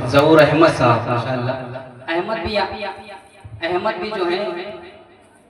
ज़हूर अहमद साहब माशाअल्लाह। अहमद भी जो है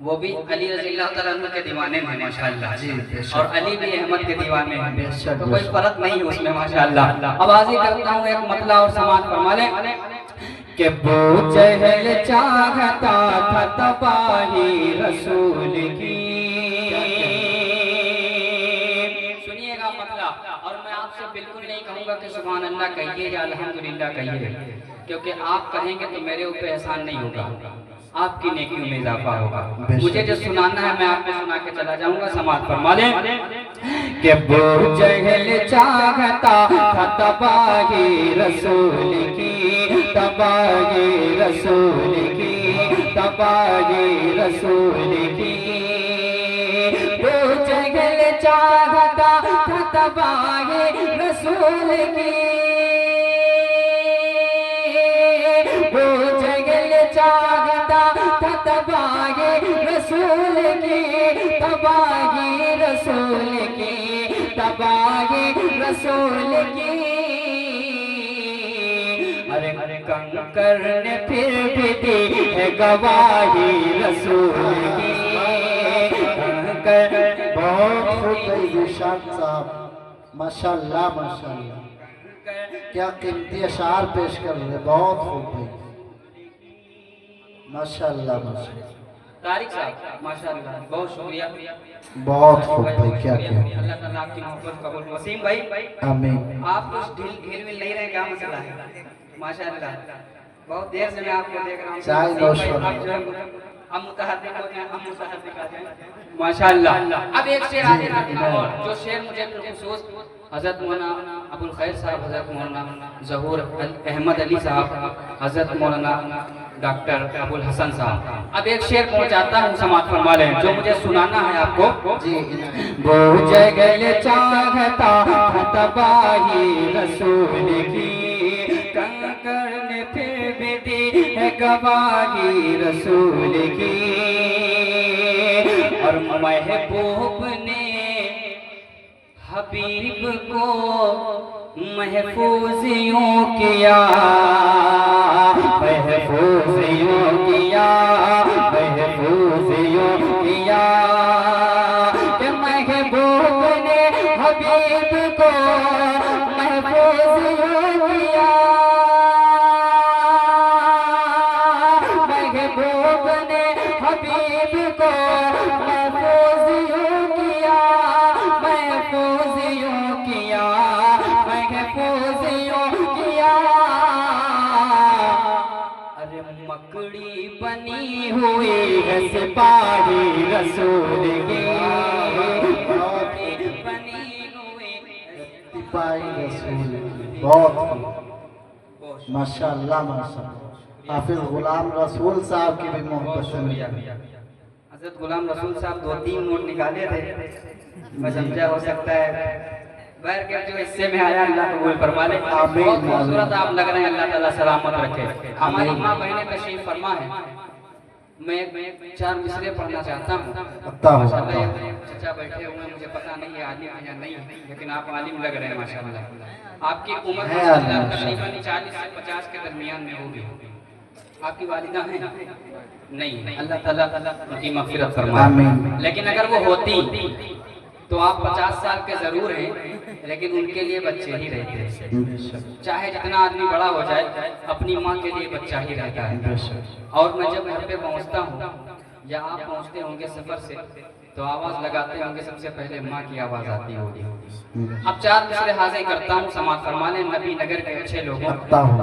वो भी अली रज़ी अल्लाह तआला अन्हु के दीवाने हैं माशाअल्लाह जी, और अली भी अहमद के दीवाने हैं, तो कोई फर्क नहीं है उसमें माशाअल्लाह। अब आज़ी करता हूँ एक मतला और समाज फरमा लें कि वो जहल चाहता था तबाही रसूल की। सुनिएगा मतला, और मैं आपसे बिल्कुल नहीं कहूँगा कि सुभान अल्लाह कहिए या अल्हम्दुलिल्लाह कहिए, क्योंकि आप कहेंगे तो मेरे ऊपर एहसान नहीं होगा, आपकी नेकी में इजाफा होगा। मुझे जो सुनाना है मैं आपको सुना के चला जाऊंगा। समाज फरमा लें कि वो जहल चाहता था तबाही रसूल की, तबाही रसूल की, तबाही रसूल की। वो जहल चाहता था तबाही रसूल की, वो जहल चाहता था तबाही रसूल की, तबाही रसूल की, तबाही रसूल की। अरे कंकर ने फिर भी दी है गवाही रसूल की। बहुत साहब माशाल्लाह माशाल्लाह, क्या कीमती अशार पेश कर रहे, बहुत खूब भाई, माशाल्लाह माशाल्लाह। तारिक साहब माशाल्लाह, बहुत शुक्रिया, बहुत खूब भाई, क्या क्या अल्लाह ताला आपकी मोहब्बत कबूल। वसीम भाई आमीन। आप कुछ ढील मिल नहीं रहे, क्या मसला है? माशाल्लाह बहुत देर से मैं आपको देख रहा हूँ। चाय नौशवान हम मुतहद्दिक होते हैं, हम मुतहद्दिक आते हैं माशाल्लाह। अब एक शेर आगे और जो शेर मुझे बिलखुसूस हज़रत मौलाना अबुल खैर साहब, हज़रत मौलाना ज़हूर अहमद अली साहब, हज़रत मौलाना डॉक्टर अबुल हसन साहब, अब एक शेर पहुंचाता हूँ, समाज फरमा लें जो मुझे सुनाना है आपको जी। वो जगल चाहता था तबाही रसूल की, कंकर ने फिर भी दी है गवाही रसूल की। और महबूब ने हबीब को महफूज यूं किया, महफूज यूं किया, महफूज यूं किया कि महबूब ने हबीब को महफूज यूं किया, महबूब ने हबीब को महफूज यूं किया, महफूज यूं किया, महफूज यूं किया। अरे मकड़ी बनी हुई है सिपाही रसूल की, बनी हुई सिपाही रसूल की, बहुत माशाल्लाह माशाल्लाह। हाफिज गुलाम रसूल साहब की भी मोहब्बत से हज़रत गुलाम रसूल साहब 2-3 नोट निकाले थे, मैं समझा हो सकता है बैर के जो हिस्से में आया अल्लाह कबूल फरमा ले। बहुत खूबसूरत आप लग रहे हैं, अल्लाह ताला सलामत रखे। हमारी माँ बहनें तशरीफ फरमा है, मैं 4 मिसरे पढ़ना चाहता हूँ। चचा बैठे हुए हैं, मुझे पता नहीं है आलिम है या नहीं, लेकिन आप आलिम लग रहे हैं माशाल्लाह। आपकी उम्र तकरीबन 40 से 50 के दरमियान में होगी। आपकी वालिदा हैं? नहीं, अल्लाह ताला उनकी मग़फ़िरत फरमाए। लेकिन अगर वो होती तो आप 50 साल के जरूर हैं, लेकिन उनके लिए बच्चे ही रहते हैं। चाहे जितना आदमी बड़ा हो जाए, अपनी माँ के लिए बच्चा ही रहता है। और मैं जब घर पे पहुँचता हूँ या आप पहुँचते होंगे सफर से, तो आवाज़ लगाते होंगे, सबसे पहले माँ की आवाज़ आती होगी। अब 4 मिसरे हाजिर करता हूँ, समाज फरमा लें नबी नगर के अच्छे लोगों।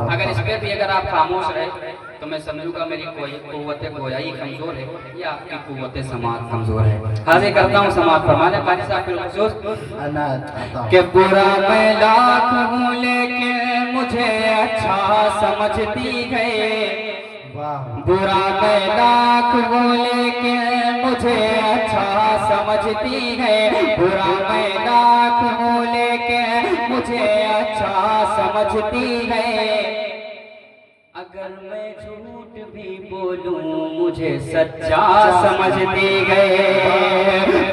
अगर इस पे भी अगर आप खामोश रहे तो मैं समझूंगा मेरी कुव्वत गोयाई कमजोर है या आपकी कुव्वत समाज कमजोर है। हाजिर करता हूँ, समाज फरमा लें कारी साहब के बुरा मैं लाख हूँ लेकिन मुझे अच्छा समझती है, बुरा मैं लाख हूँ लेकिन मुझे अच्छा समझती है, बुरा मैं लाख हूँ लेकिन मुझे अच्छा समझती है। अगर मैं झूठ भी बोलूं मुझे सच्चा समझती है,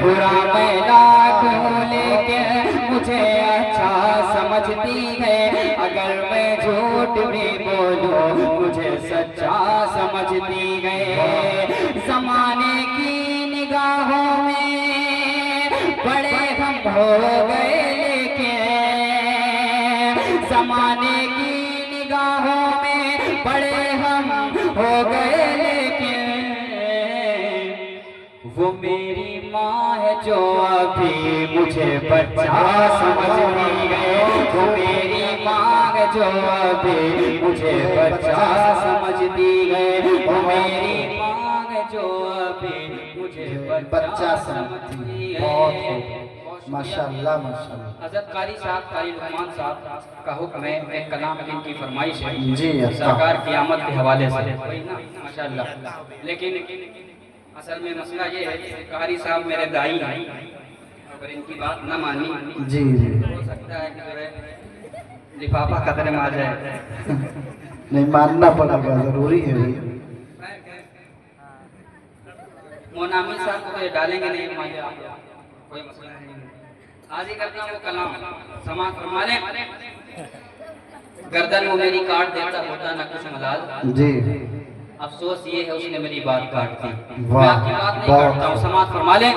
बुरा मैं लाख हूँ लेकिन मुझे अच्छा समझती है। अगर मैं झूठ भी बोलूं मुझे सच्चा समझती गए। जमाने की निगाहों में बड़े हम हो गए, लेकिन जमाने की निगाहों में बड़े हम हो गए, लेकिन वो मेरी माँ है जो अभी मुझे बच्चा समझती गए। वो मेरी माँ है जो अभी मुझे बच्चा समझती गए। वो मेरी माँ है जो अभी मुझे बच्चा समझती है। बहुत खूब, माशाल्लाह माशाल्लाह। हज़रत कारी साहब, कारी लुकमान साहब का हुक्म है, एक कलाम इनकी फरमाइश है जी, सरकार की आमद के हवाले से, माशाल्लाह। लेकिन असल में मसला ये है कि कारी साहब मेरे दाई हैं, अगर इनकी बात न मानी जी जी तो हो सकता है कि जो है लिफाफा खतरे में आ जाए। नहीं, मानना पड़ेगा, जरूरी है भैया। मोनामी साहब को तो ये डालेंगे नहीं, मान लिया, कोई मसला नहीं। आज ही करता हूँ वो कलाम समाज फरमा लें। गर्दन वो मेरी काट देता होता ना कुछ मलाल, जी अफसोस ये है उसने मेरी बात काट दी। वाह, मैं आपकी बात नहीं बहुत। काटता हूँ, समाज फरमा लें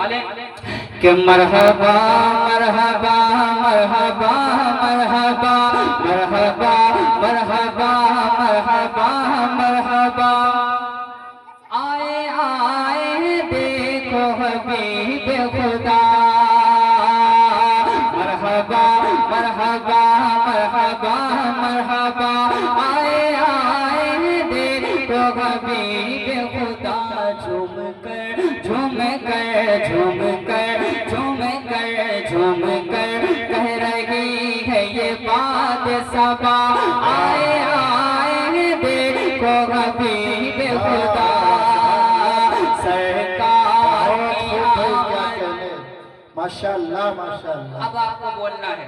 कि मरहबा मरहबा मरहबा मरहबा मरहबा मरहबा मरहबा मरहबा। आए आए देखो हबीब खुदा, मरहबा मरहबा मरहबा मरहबा। आए आए देखो हबीब खुदा, झूम कर झूम कर झूम कर झूम कर झूम कर कह रही है ये बात सबा। आए आए देखो हबीब खुदा, सरकार की आमद। माशाल्लाह माशाल्लाह। अब आपको बोलना है,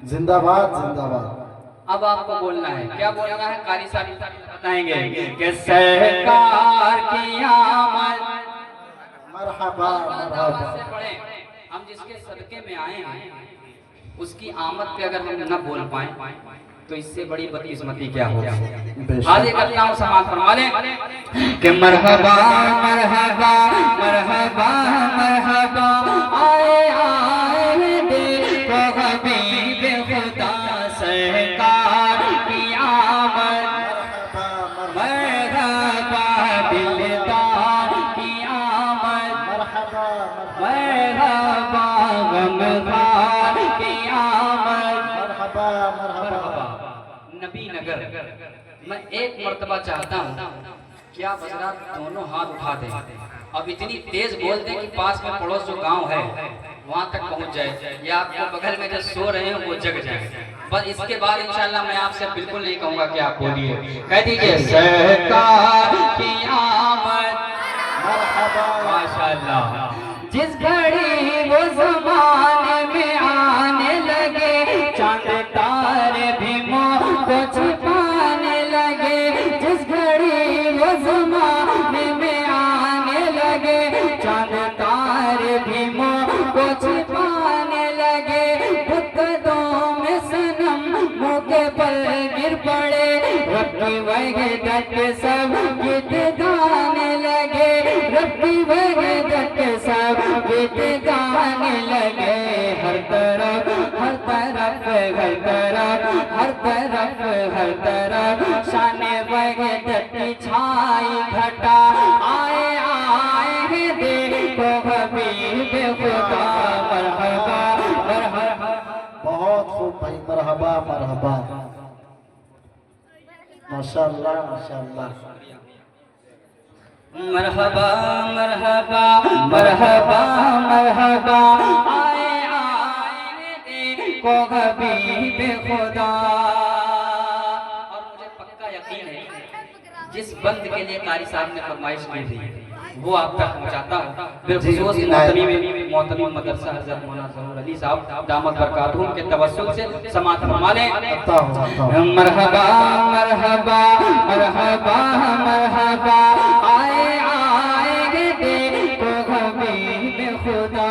जिंदाबाद जिंदाबाद। अब आपको बोलना है। क्या बोलना है? कारी साहब बताएंगे कि सरकार की आमद। मरहबा मरहबा। से पढ़ें, हम जिसके सदके में आए हैं उसकी आमद पे अगर हम न बोल पाए तो इससे बड़ी बदकिस्मती क्या होगी। आज एक अल्लाह समाज फरमा लें कि मरहबा मरहबा मरहबा मरहबा। आए आए देखो हबीब खुदा, सरकार की आमद। मरहबा दिलदार की आमद, मरहबा गमगार की आमद। मरहबा मरहबा। नबी नगर मैं एक मर्तबा चाहता हूँ कि आप हजरात दोनों हाथ उठा दें, अब इतनी तेज बोल दें कि पास में पड़ोस जो गांव है वहां तक पहुंच जाए, या आपको बगल में जो सो रहे हैं वो जग जाए। बस इसके बाद इंशाल्लाह मैं आपसे बिल्कुल नहीं कहूंगा कि आप बोलिए, कह दीजिए सरकार की आमद। माशाल्लाह। जिस घड़ी वो ज़माने में आने लगे, चांद तारे भी मोह को छुपाने लगे। जिस घड़ी वो ज़माने में आने लगे, चांद तारे भी मोह को छुपाने लगे। बुतों में सनम मुँह के बल गिर पड़े, रब्बी वहदत सब गीत गाने लगे। रब्बी वहदत सब गीत गाने लगे। हर तरफ हर तरफ हर तरफ हर तरफ हर तरफ शान वहदत की छाई घटा। आए आए देखो हबीब खुदा, मरहबा मरहबा। बहुत खूब भाई, मरहबा मरहबा। माशाल्लाह माशाल्लाह। मरहबा मरहबा मरहबा मरहबा। आए आए देखो हबीब खुदा। और मुझे पक्का यकीन है जिस बंद के लिए कारी साहब ने फरमाइश की थी वो आप तक पहुंचाता हूँ। बिलखुसूस मोहतमी मदरसा हज़रत मौलाना ज़हूर अली साहब दामत बरकातुहुम के तवस्सुल से समाअत फरमा लें। मरहबा मरहबा मरहबा मरहबा। आए आए देखो हबीब खुदा,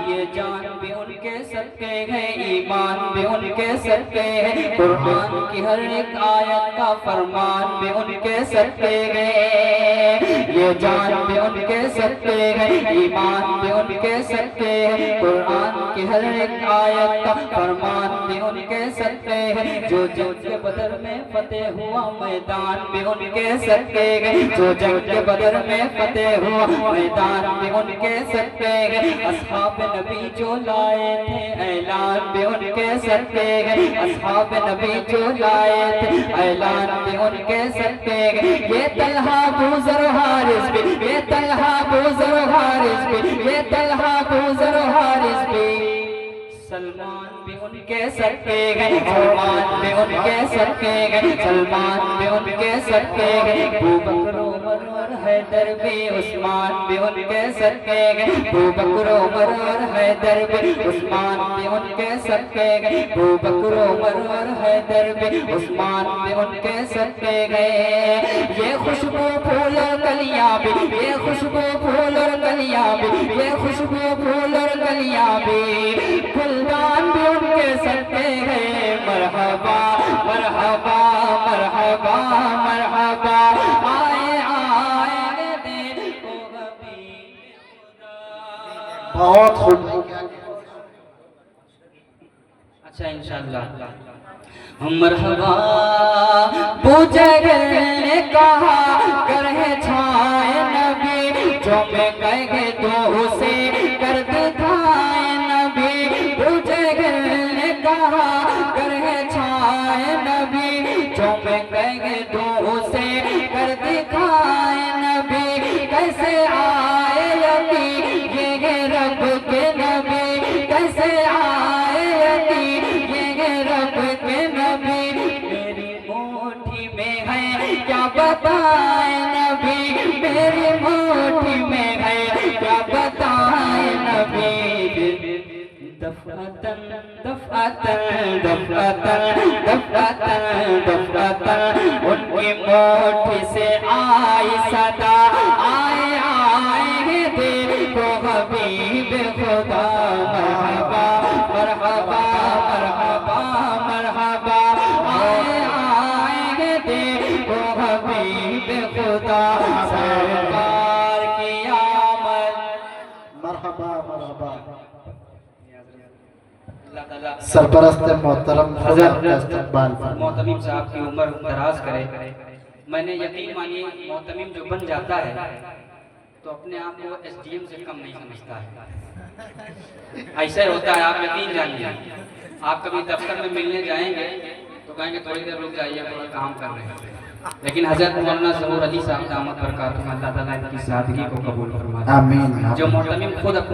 ये जान भी उनके सदके है, ईमान भी उनके सर पे है, कुरान की हर एक आयत का फरमान भी उनके सर पे गए, ये जान भी उनके सर पे गए, ईमान भी उनके सर पे है, कुरान की हर एक आयत का फरमान भी उनके सर पे है, जो जंग के बदर में फतेह हुआ मैदान भी उनके सर पे गए, जो जंग के बदर में फतेह हुआ मैदान भी उनके सर पे गए, असहाब नबी जो लाए थे ऐलान भी उनके सर पे गए, असहाब नबी जो लाए थे ऐलान भी उनके सर पे गए, ये तलहा बूज़र हारिस भी, ये तलहा बूज़र हारिस भी, ये तलहा बूज़र हारिस भी, सलमान भी उनके सर पे गए, सलमान भी उनके सर पे गए, सलमान भी उनके सर पे गए, अबू बकर उमर और हैदर भी, उस्मान भी उनके सर पे गए, अबू बकर उमर और हैदर भी, उस्मान भी उनके सर पे गए, अबू बकर उमर और हैदर भी, उस्मान भी उनके सर पे गए, ये खुशबू फूल और कलियां भी, ये खुशबू फूल और कलियां भी, ये खुशबू फूल और कलियां भी, फुलदान भी उनके सर पे गए, मरहबा मरहबा मरहबा मरहबा, आए आए देखो हबीब खुदा। बहुत खूब। अच्छा इंशाअल्लाह मरहबा बुजुर्ग ने कहा करे छाए नबी, जो मैं कहे तो उसे कर दिखाए नबी, बुजुर्ग ने कहा करे छाए नबी, जो मैं कहे तो उसे कर दिखाए नबी, कैसे आए यकीन ये रब के नबी, कैसे आए यकीन ये रब के नबी, मेरी मुट्ठी में है क्या बताए नबी, मेरी मुट्ठी में है क्या बताए नबी, दफअतन दफअतन दफअतन दफअतन दफअतन, उनकी मुट्ठी से आई सदा, आए आए देखो हबीब खुदा, मरहबा मरहबा मरहबा मरहबा, आए आए देखो हबीब खुदा, सरकार की आमद, मरहबा मरहबा। अल्लाह ताला सरपरस्त मोहतरम इस्तकबाल फरमाए। मोहतमिम साहब की उम्र दराज करे। मैंने यकीन मानिए मोहतमिम जो बन जाता है तो अपने आप को एसडीएम से कम नहीं समझता है, ऐसा ही होता है, आप यकीन जानिए। आप कभी दफ्तर में मिलने जाएंगे तो कहेंगे थोड़ी देर रुक जाइए, थोड़ा काम कर रहे हैं, लेकिन हजरत मौलाना ज़हूर अली साहब दामत बरकातुहू, अल्लाह ताला इनकी सादगी को कबूल फरमाए। आमीन। जो मोहतमिम खुद